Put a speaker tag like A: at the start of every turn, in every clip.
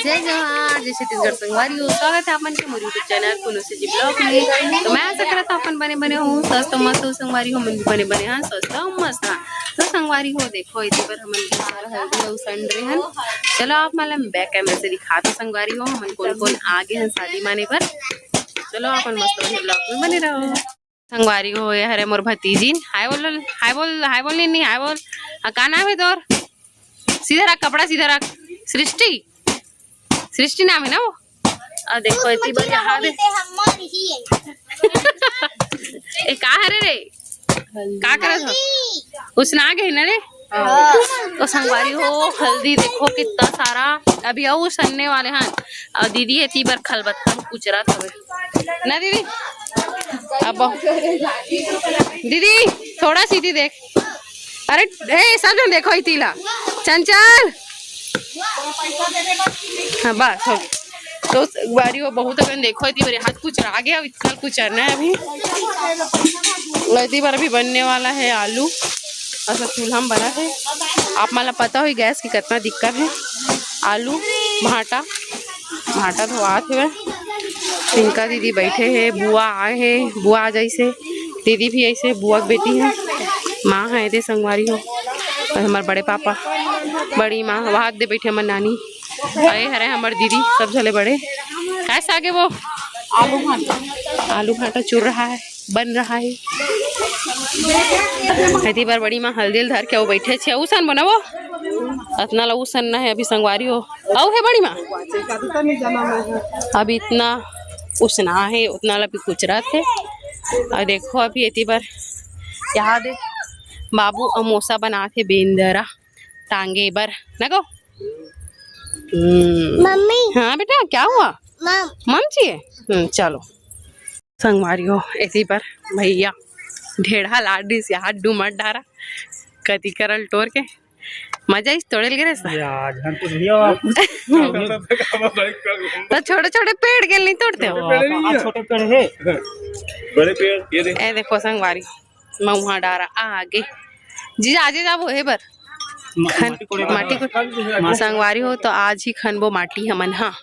A: जय जवाहर जय छत्तीसगढ़ संगवारी हो। स्वागत है अपन के मोर यूट्यूब चैनल कुनो से जी ब्लॉग में। तो मैं आशा करता हूँ अपन बने हूँ स्वस्थ मस्त हो। संगवारी हो मन भी बने हाँ स्वस्थ मस्त हाँ। तो संगवारी हो देखो इसी पर हम हल्दी और संडरे हैं। चलो आप मतलब बैक कैमरे से दिखाते संगवारी हो हम कौन कौन आगे हैं शादी माने पर। चलो अपन मस्त ब्लॉग में बने रहो। संगवारी हो ये हरे मोर भतीजी हाय बोल हाय बोल हाय बोल नहीं हाय बोल। का नाम है तोर? सीधा रख कपड़ा सीधा रख। सृष्टि सृष्टि नाम है ना वो। देखो इतनी बार यहाँ दे ए का हरे रे का करत हो उसना आ गई ना रे। तो संगवारी हो हल्दी देखो कितना सारा अभी आओ सन्ने वाले हैं। और दीदी इतनी बार खलबत्ता कुचरा था ना दीदी। अब दीदी थोड़ा सीधी देख। अरे ए सब जन देखो इतीला चंचल हाँ बस हो तो बारी हो बहुत अपन देखो इतनी बार हाथ कुछ आ गया इतना कुछ करना है अभी। इतनी बार अभी बनने वाला है आलू ऐसा चूल्हा में बना है। आप मतलब पता हो गैस की कितना दिक्कत है। आलू भाटा भाटा धोआत है। पिंका दीदी बैठे हैं बुआ आए हैं बुआ आ जैसे दीदी भी ऐसे बुआ की बेटी है। माँ है दे संगवारी हो और हमारे बड़े पापा बड़ी माँ वहाँ दे बैठे हमारे नानी आए हरे हमारे दीदी सब झले बड़े कैसे आगे वो आलू भाटा चुर रहा है बन रहा है। इतनी बार बड़ी माँ हल्दी धर के वो बैठे छे उसन बना वो इतना ला उसन ना है अभी संगवारी हो औ है बड़ी माँ अभी इतना उसना है उतना ला भी कुचरा थे। और देखो अभी इतनी बार यहाँ दे बाबू अमोसा बनाते बेंदरा टांगे बर ना गो। मम्मी हाँ बेटा क्या हुआ मम चाहिए चलो संगवारी हो ऐसी पर भैया ढेढ़ा लाडी से हाथ डूमट डारा कति करल टोर के मजा इस तोड़े गिरे तो छोटे छोटे पेड़ के नहीं तोड़ते हो
B: छोटे पेड़ है बड़े पेड़
A: ये देखो संगवारी मैं वहाँ डारा आगे जी आजे जाबो है बर माटी को संगवारी हो तो आज ही खनबो माटी हमन हाँ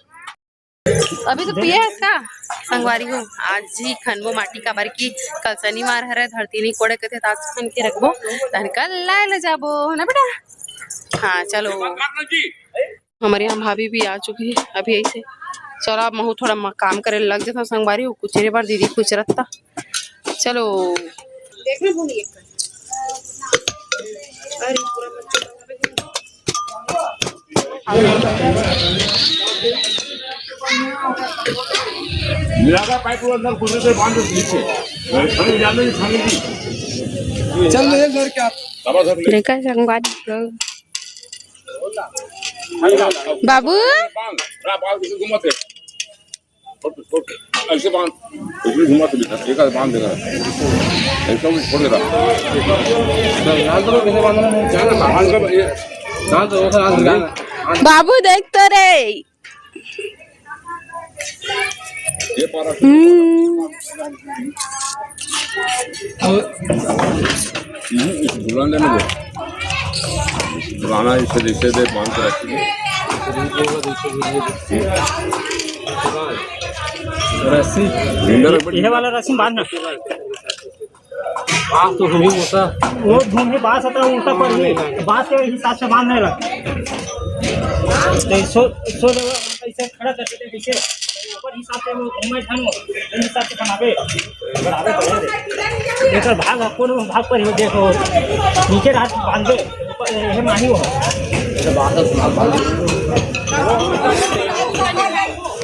A: अभी तो पिए है इसका संगवारी हो आज ही खनबो माटी का बार की कल शनिवार है धरती नहीं कोड़े के थे आज खन के रखबो कल लाए ले जाबो ना बेटा। हाँ चलो हमारे यहाँ भाभी भी आ चुकी है अभी ऐसे। चलो अब महू थोड़ा काम करे लग जाता संगवारी हो कुछ बार दीदी कुछ रखता चलो
B: पाइप अंदर खुले से बांध नीचे चल घर क्या
A: देखा संगवारी बाबू
B: घुमाते ऐसे बांध घुमाते एक बांध देगा ऐसा छोड़ देगा
A: बाबू देख तो रे
B: पुराना इसे जैसे दे बांध कर रखिए रस्सी ये वाला रस्सी बांधना बांस तो हुई होता वो धूम में बांस आता है उल्टा पर ही बांस के हिसाब से बांधने लगा सो ऐसे खड़ा करके देखिए ऊपर हिसाब से वो घूमे ढंग हिसाब से बनावे बढ़ावे बढ़े देखो भाग कौन भाग पर ही देखो नीचे रात बांध दे ऊपर ये माही हो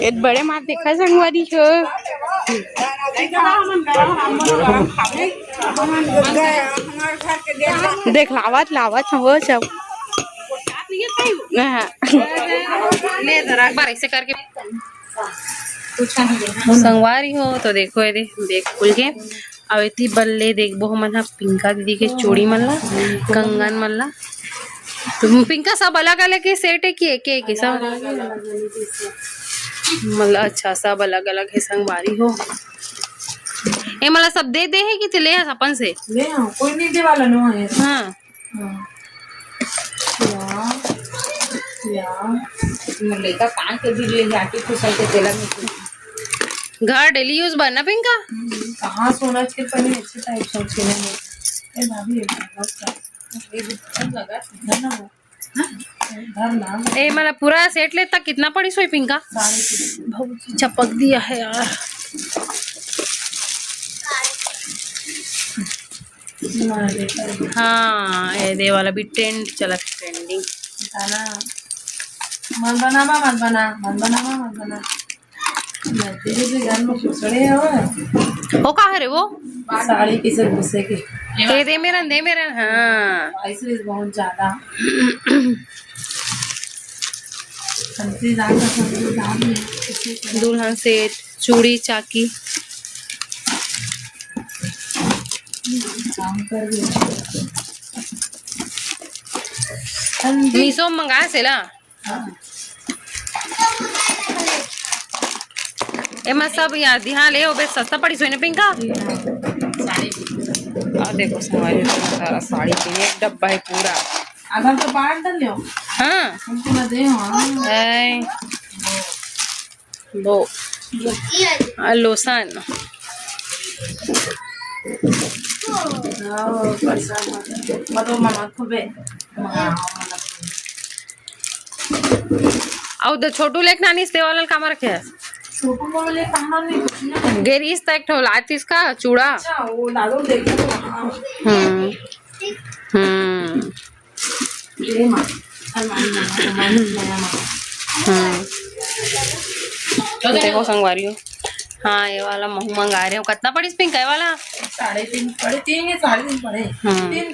A: एक बड़े माँ देखा संगवारी हो देख लावत लावत हो सब ले जरा बार ऐसे करके संगवारी हो तो देखो ये देख खुल के अब इतनी बल्ले देखबो हमन पिंका दीदी के चूड़ी मल्ला कंगन मल्ला तो पिंका सब अलग अलग के सेट है कि एक सब मतलब अच्छा सब अलग अलग है संगवारी हो ये मतलब सब दे दे है कि चले अपन से
C: ले कोई नहीं दे वाला नो है
A: हाँ
C: लेकर कान के भी ले जाके कुशल के तेला में
A: घर डेली यूज बनना पिंका
C: कहाँ सोना के पहले अच्छे टाइप सोच के नहीं ए भाभी ये बहुत लगा ना वो घर नाम
A: ए मला पूरा सेट लेता कितना पड़ी सोई पिंका
C: साड़ी
A: बहुत चपक दिया है यार हाँ ये वाला भी ट्रेंड चला ट्रेंडिंग
C: मन बना तेरे घर में खुसड़े हो
A: वो कहा रे वो
C: साड़ी किसे घुसे की
A: दे मेरा हाँ
C: ऐसे बहुत ज्यादा संतरी दाम है
A: दुल्हन सेट चूड़ी चाकी
C: काम कर भी
A: मीशो में मंगाया से ला एमा सब यार ध्यान ले ओ बे सस्ता पड़ी सोने पिंका आ देखो संवारी सारा साड़ी के एक डब्बा है पूरा
C: आधा तो बांट डालियो
A: हाँ
C: हमको ना दे हां
A: ऐ वो लोशन
C: परेशान मत मामा को बे
A: और द छोटू लेख नानी से वाला काम रखे है
C: छोटू को ले कहां नहीं कुछ ना
A: गेरीस तक ठो लाती इसका चूड़ा
C: अच्छा वो डालो देखो
A: हम्म
C: ये मां
A: देखो संगवारी हो हाँ ये वाला महू मंगा रहे हो कितना पड़ी इस पिंक है वाला
C: 3.5 पड़े 3 या 3.5 पड़े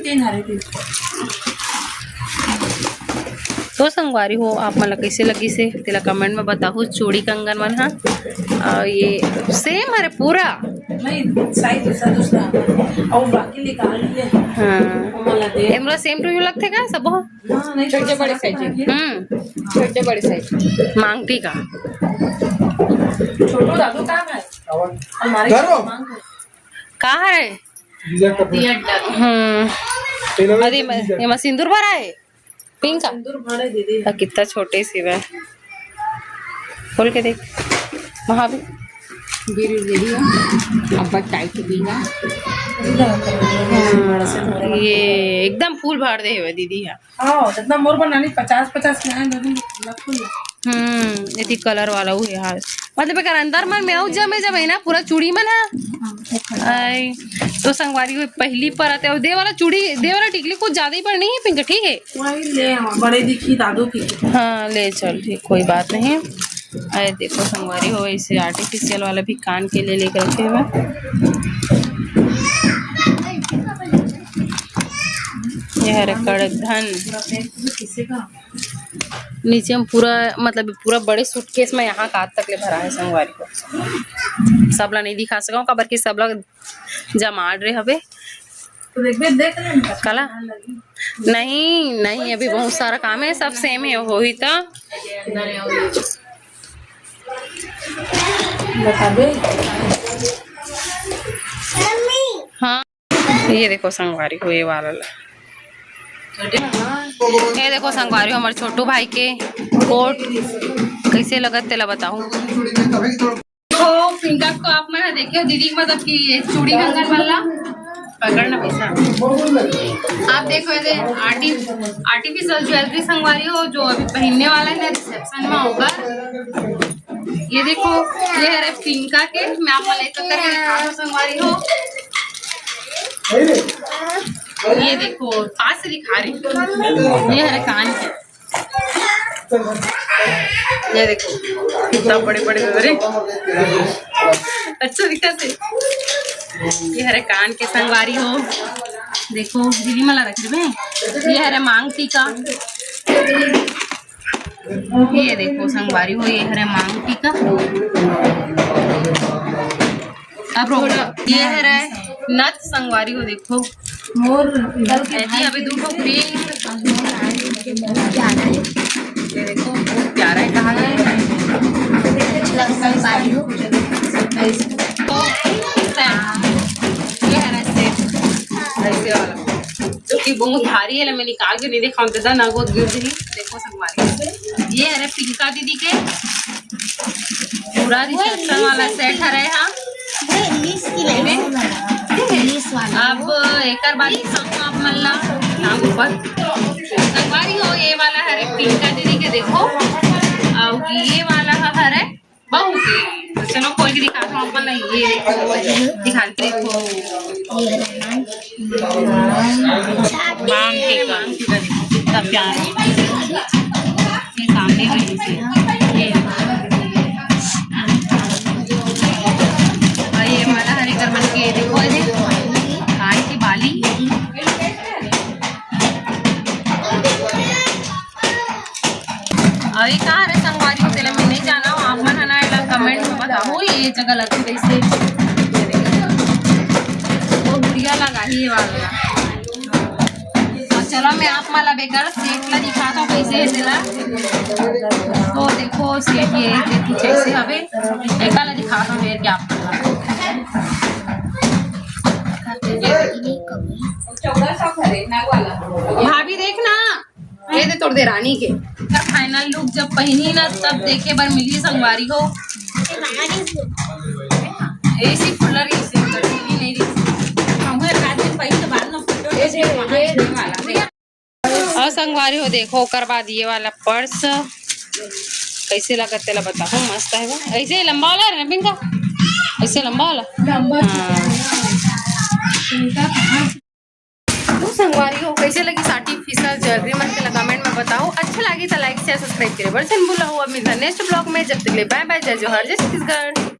C: 3 हरे 3
A: तो संगवारी हो आप मला कैसे लगी से तेला कमेंट में बताओ चूड़ी कंगन मन हाँ ये सेम है पूरा
C: नहीं साइज दूसरा और बाकी निकाल लिए
A: हाँ
C: मला दे
A: एमरा सेम टू यू लगते का सब हो
C: हां नहीं छोटे बड़े साइज छोटे बड़े साइज
A: मांगटी का
C: छोटू दादू कहां है हमारे मांग
A: कहाँ है अरे ये मैं सिंदूर भरा है पिंक का
C: सिंदूर भरे दीदी
A: कितना छोटे सी वह खोल के देख महावीर
C: गिरी रेडी अब टाइट बीगा
A: ये एकदम फूल भर दे हुए दीदी है
C: हां जितना मोर बनानी 50 में है ना फूल
A: ये कलर वाला वो है यार मतलब अगर अंदर मन में आउ जमे जमे ना पूरा चूड़ी मन है आई तो संगवारी हुई पहली पर आते और दे वाला चूड़ी दे वाला टिकली कुछ ज्यादा ही पर नहीं है पिंक ठीक है
C: वही ले बड़े दिखी दादू की
A: हाँ ले चल ठीक कोई बात नहीं अरे देखो संगवारी हो इसे आर्टिफिशियल वाला भी कान के लिए लेकर रखे हुए ये है कड़कधन
C: किसी का
A: नीचे हम पूरा मतलब पूरा बड़े सूटकेस में यहाँ का तक ले भरा है संगवारी को सबला नहीं दिखा सका कबर के सबला जमाड़ रहे हवे
C: तो देख ले
A: कला नहीं अभी बहुत सारा काम है सब सेम है हो ही था
C: बता दे
A: हाँ ये देखो संगवारी को ये वाला ये देखो संगवारी हमारे छोटू भाई के कोट कैसे लगत तेला बताऊं तो पिंका को आप मैंने देखियो दीदी मतलब कि ये चूड़ी कंगन वाला पकड़ना पैसा आप देखो ये आर्टिफिशियल ज्वेलरी संगवारी हो जो अभी पहनने वाला है रिसेप्शन में होगा ये देखो ये है पिंका के मैं आप लेकर करके दिखा दूं संगवारी हो ये देखो पास से दिखा रही ये है कान के ये देखो कितना बड़े बड़े अरे अच्छा दिखा से ये हरे कान के संगवारी हो देखो दीदी मला रख रही ये हरे मांग टीका ये देखो संगवारी हो ये हरे मांग टीका अब ये हरे नथ संगवारी हो देखो
C: मोर
A: ऐसी अभी दो ठोकरी ये देखो बहुत प्यारा है कहा गया ये है ऐसे वाला जो कि बहुत भारी है मैं निकाल के नहीं देखा ना बहुत गिर रही देखो संगवारी ये है पिंका दीदी के पूरा रिसेप्शन वाला सेट है यहाँ। अब एक बार दिखाऊँ आप मल्ला यहाँ ऊपर संगवारी हो। ये वाला है पिंका दीदी के देखो, और ये वाला है बहू के। तो चलो खोल के दिखाता हूँ अपन। ये दिखाते देखो मांग टीका कितना प्यारा। ये सामने वाली से ये वाला हरे कर बन के देखो, ये गाय की बाली। और ये कहाँ है संगवारी हो तेला में नहीं जाना हो। आप मन है कमेंट में बताओ ये जगह लगती कैसे। वो बुढ़िया लगा ही ये वाला। तो चलो मैं आप माला बेकर सेट ला दिखाता हूँ कैसे है तेला। तो देखो सेट ये देखी कैसे हवे एक ला दिखाता हूँ क्या भाभी देखना ये दे तोड़ दे रानी के फाइनल लुक जब पहनी ना तब देखे बार मिली संगवारी हो। ऐसी फुलर नहीं और संगवारी हो देखो कर बाद ये वाला पर्स कैसे लगा तेला बताओ। मस्त है वो, ऐसे लंबा वाला है ना पिंका, ऐसे लंबा वाला तो संगवारी हो कैसे लगी साटी फीसा ज्वेलरी मन के कमेंट में बताओ। अच्छा लगी तो लाइक शेयर सब्सक्राइब करे बड़े बोला हुआ मिलता नेक्स्ट ब्लॉग में। जब तक ले बाय बाय, जय जोहर, जय छत्तीसगढ़।